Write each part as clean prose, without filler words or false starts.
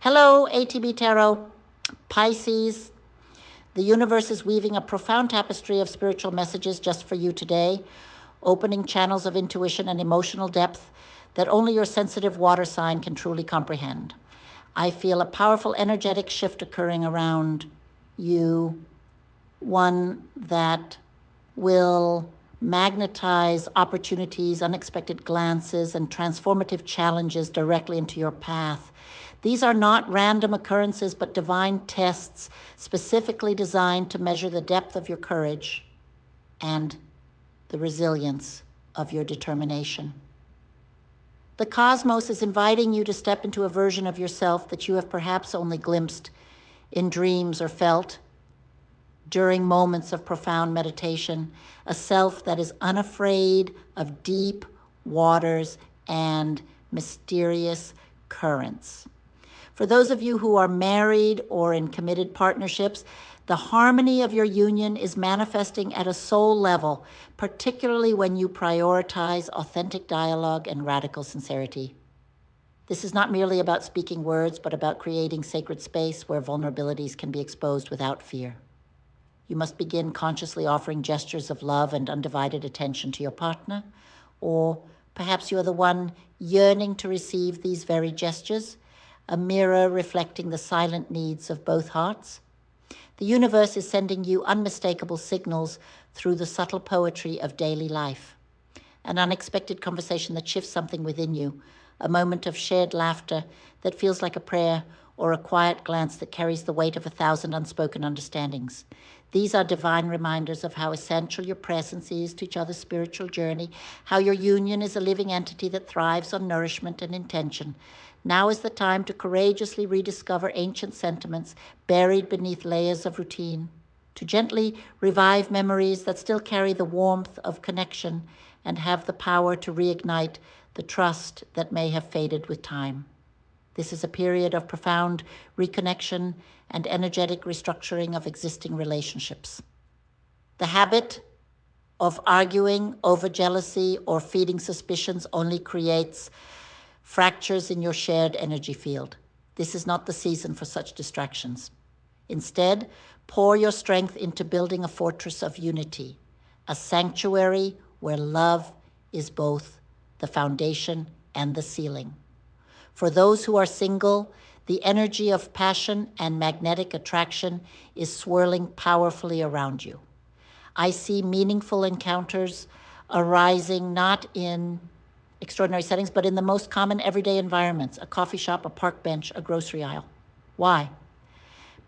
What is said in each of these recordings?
Hello, ATB Tarot, Pisces. The universe is weaving a profound tapestry of spiritual messages just for you today, opening channels of intuition and emotional depth that only your sensitive water sign can truly comprehend. I feel a powerful energetic shift occurring around you, one that will magnetize opportunities, unexpected glances, and transformative challenges directly into your path. These are not random occurrences, but divine tests specifically designed to measure the depth of your courage and the resilience of your determination. The cosmos is inviting you to step into a version of yourself that you have perhaps only glimpsed in dreams or felt during moments of profound meditation, a self that is unafraid of deep waters and mysterious currents. For those of you who are married or in committed partnerships, the harmony of your union is manifesting at a soul level, particularly when you prioritize authentic dialogue and radical sincerity. This is not merely about speaking words, but about creating sacred space where vulnerabilities can be exposed without fear. You must begin consciously offering gestures of love and undivided attention to your partner, or perhaps you are the one yearning to receive these very gestures, a mirror reflecting the silent needs of both hearts. The universe is sending you unmistakable signals through the subtle poetry of daily life. An unexpected conversation that shifts something within you, a moment of shared laughter that feels like a prayer, or a quiet glance that carries the weight of 1,000 unspoken understandings. These are divine reminders of how essential your presence is to each other's spiritual journey, how your union is a living entity that thrives on nourishment and intention. Now is the time to courageously rediscover ancient sentiments buried beneath layers of routine, to gently revive memories that still carry the warmth of connection and have the power to reignite the trust that may have faded with time. This is a period of profound reconnection and energetic restructuring of existing relationships. The habit of arguing over jealousy or feeding suspicions only creates fractures in your shared energy field. This is not the season for such distractions. Instead, pour your strength into building a fortress of unity, a sanctuary where love is both the foundation and the ceiling. For those who are single, the energy of passion and magnetic attraction is swirling powerfully around you. I see meaningful encounters arising not in extraordinary settings, but in the most common everyday environments, a coffee shop, a park bench, a grocery aisle. Why?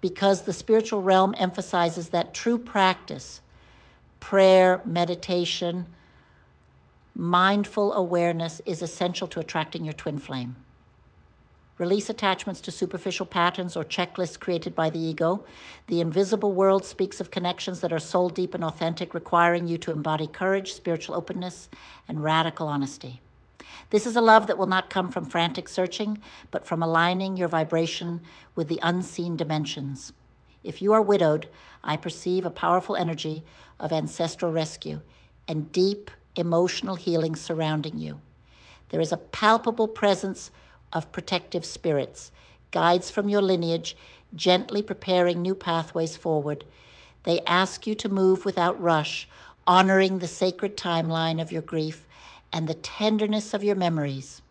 Because the spiritual realm emphasizes that true practice, prayer, meditation, mindful awareness is essential to attracting your twin flame. Release attachments to superficial patterns or checklists created by the ego. The invisible world speaks of connections that are soul deep and authentic, requiring you to embody courage, spiritual openness, and radical honesty. This is a love that will not come from frantic searching, but from aligning your vibration with the unseen dimensions. If you are widowed, I perceive a powerful energy of ancestral rescue and deep emotional healing surrounding you. There is a palpable presence of protective spirits, guides from your lineage, gently preparing new pathways forward. They ask you to move without rush, honoring the sacred timeline of your grief and the tenderness of your memories.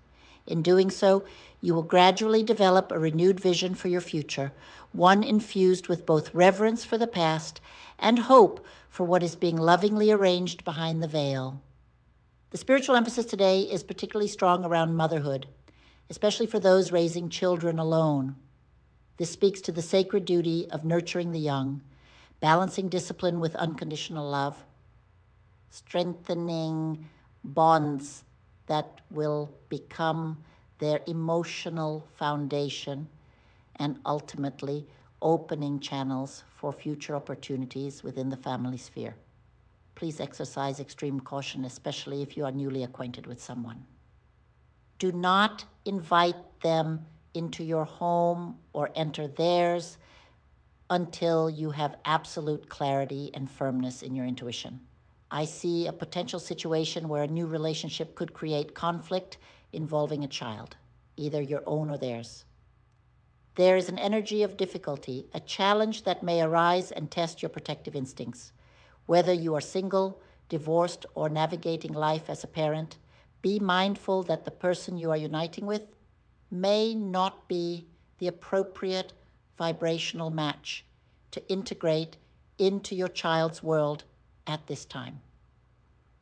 In doing so, you will gradually develop a renewed vision for your future, one infused with both reverence for the past and hope for what is being lovingly arranged behind the veil. The spiritual emphasis today is particularly strong around motherhood, especially for those raising children alone. This speaks to the sacred duty of nurturing the young, balancing discipline with unconditional love, strengthening bonds that will become their emotional foundation, and ultimately opening channels for future opportunities within the family sphere. Please exercise extreme caution, especially if you are newly acquainted with someone. Do not invite them into your home or enter theirs until you have absolute clarity and firmness in your intuition. I see a potential situation where a new relationship could create conflict involving a child, either your own or theirs. There is an energy of difficulty, a challenge that may arise and test your protective instincts. Whether you are single, divorced, or navigating life as a parent, be mindful that the person you are uniting with may not be the appropriate vibrational match to integrate into your child's world at this time.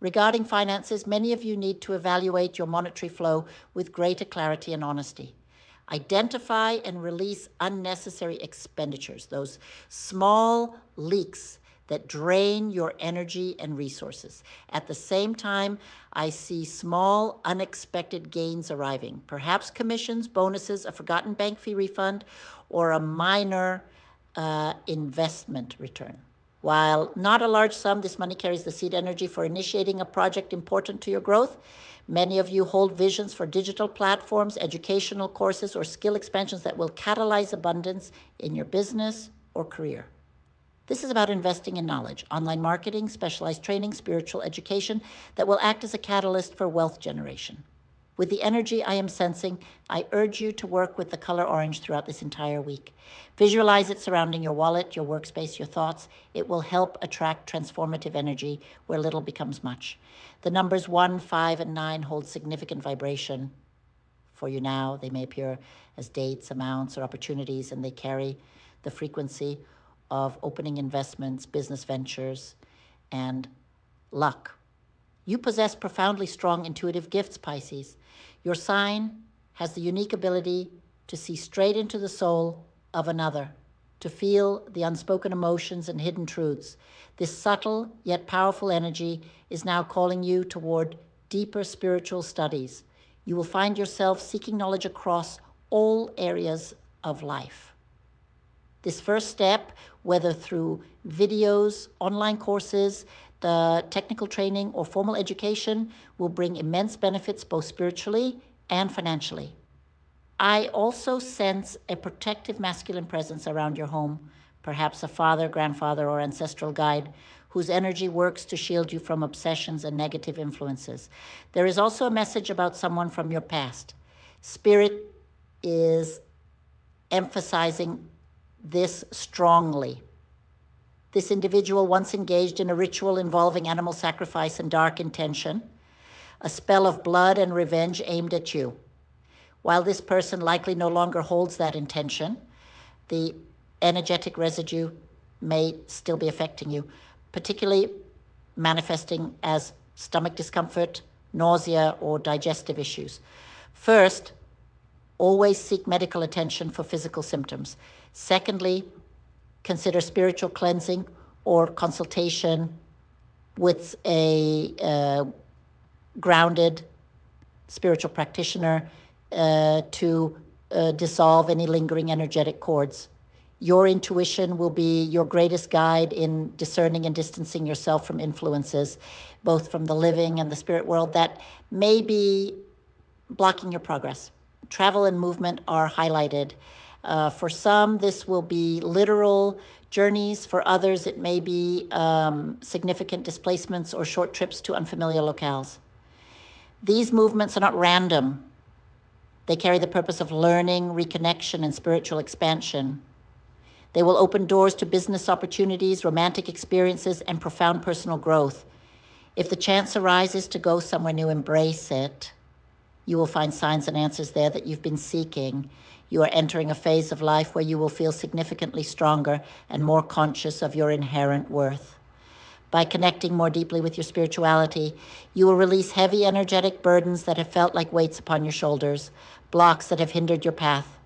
Regarding finances, many of you need to evaluate your monetary flow with greater clarity and honesty. Identify and release unnecessary expenditures, those small leaks that drain your energy and resources. At the same time, I see small, unexpected gains arriving, perhaps commissions, bonuses, a forgotten bank fee refund, or a minor investment return. While not a large sum, this money carries the seed energy for initiating a project important to your growth. Many of you hold visions for digital platforms, educational courses, or skill expansions that will catalyze abundance in your business or career. This is about investing in knowledge, online marketing, specialized training, spiritual education that will act as a catalyst for wealth generation. With the energy I am sensing, I urge you to work with the color orange throughout this entire week. Visualize it surrounding your wallet, your workspace, your thoughts. It will help attract transformative energy where little becomes much. The numbers 1, 5, and 9 hold significant vibration for you now. They may appear as dates, amounts, or opportunities, and they carry the frequency of opening investments, business ventures, and luck. You possess profoundly strong intuitive gifts, Pisces. Your sign has the unique ability to see straight into the soul of another, to feel the unspoken emotions and hidden truths. This subtle yet powerful energy is now calling you toward deeper spiritual studies. You will find yourself seeking knowledge across all areas of life. This first step, whether through videos, online courses, the technical training, or formal education, will bring immense benefits both spiritually and financially. I also sense a protective masculine presence around your home, perhaps a father, grandfather, or ancestral guide whose energy works to shield you from obsessions and negative influences. There is also a message about someone from your past. Spirit is emphasizing this strongly. This individual once engaged in a ritual involving animal sacrifice and dark intention, a spell of blood and revenge aimed at you. While this person likely no longer holds that intention, the energetic residue may still be affecting you, particularly manifesting as stomach discomfort, nausea, or digestive issues. First, always seek medical attention for physical symptoms. Secondly, consider spiritual cleansing or consultation with a grounded spiritual practitioner to dissolve any lingering energetic cords. Your intuition will be your greatest guide in discerning and distancing yourself from influences, both from the living and the spirit world, that may be blocking your progress. Travel and movement are highlighted. For some, this will be literal journeys. For others, it may be significant displacements or short trips to unfamiliar locales. These movements are not random. They carry the purpose of learning, reconnection, and spiritual expansion. They will open doors to business opportunities, romantic experiences, and profound personal growth. If the chance arises to go somewhere new, embrace it. You will find signs and answers there that you've been seeking. You are entering a phase of life where you will feel significantly stronger and more conscious of your inherent worth. By connecting more deeply with your spirituality, you will release heavy energetic burdens that have felt like weights upon your shoulders, blocks that have hindered your path.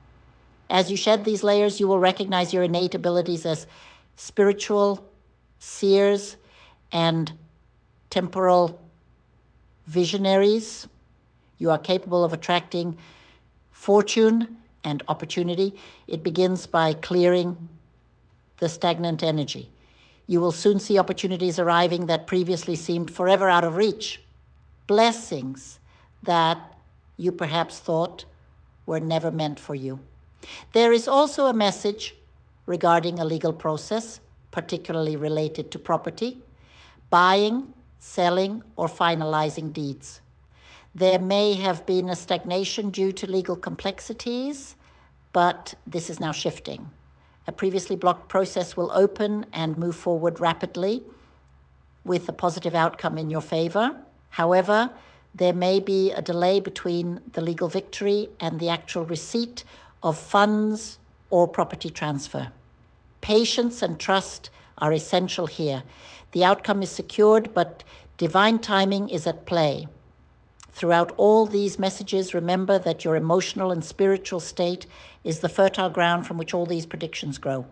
As you shed these layers, you will recognize your innate abilities as spiritual seers and temporal visionaries. You are capable of attracting fortune and opportunity. It begins by clearing the stagnant energy. You will soon see opportunities arriving that previously seemed forever out of reach. Blessings that you perhaps thought were never meant for you. There is also a message regarding a legal process, particularly related to property, buying, selling, or finalizing deeds. There may have been a stagnation due to legal complexities but this is now shifting. A previously blocked process will open and move forward rapidly with a positive outcome in your favor. However, there may be a delay between the legal victory and the actual receipt of funds or property transfer. Patience and trust are essential here. The outcome is secured, but divine timing is at play. Throughout all these messages, remember that your emotional and spiritual state is the fertile ground from which all these predictions grow.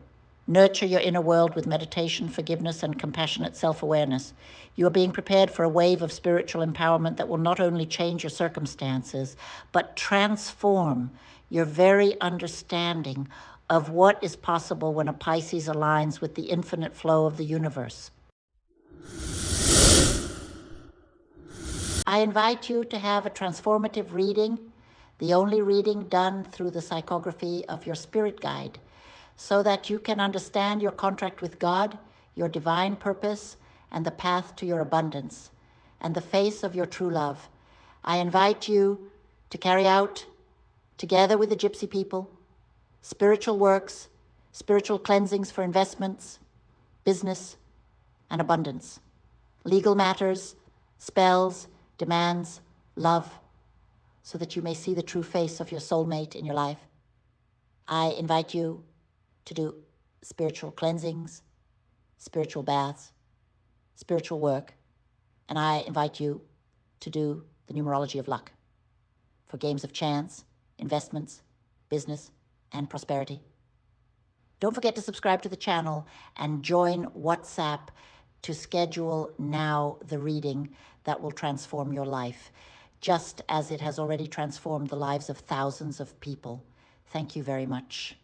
Nurture your inner world with meditation, forgiveness, and compassionate self-awareness. You are being prepared for a wave of spiritual empowerment that will not only change your circumstances, but transform your very understanding of what is possible when a Pisces aligns with the infinite flow of the universe. I invite you to have a transformative reading, the only reading done through the psychography of your spirit guide, so that you can understand your contract with God, your divine purpose, and the path to your abundance, and the face of your true love. I invite you to carry out, together with the Gypsy people, spiritual works, spiritual cleansings for investments, business, and abundance, legal matters, spells, demands, love, so that you may see the true face of your soulmate in your life. I invite you to do spiritual cleansings, spiritual baths, spiritual work, and I invite you to do the numerology of luck for games of chance, investments, business, and prosperity. Don't forget to subscribe to the channel and join WhatsApp to schedule now the reading that will transform your life, just as it has already transformed the lives of thousands of people. Thank you very much.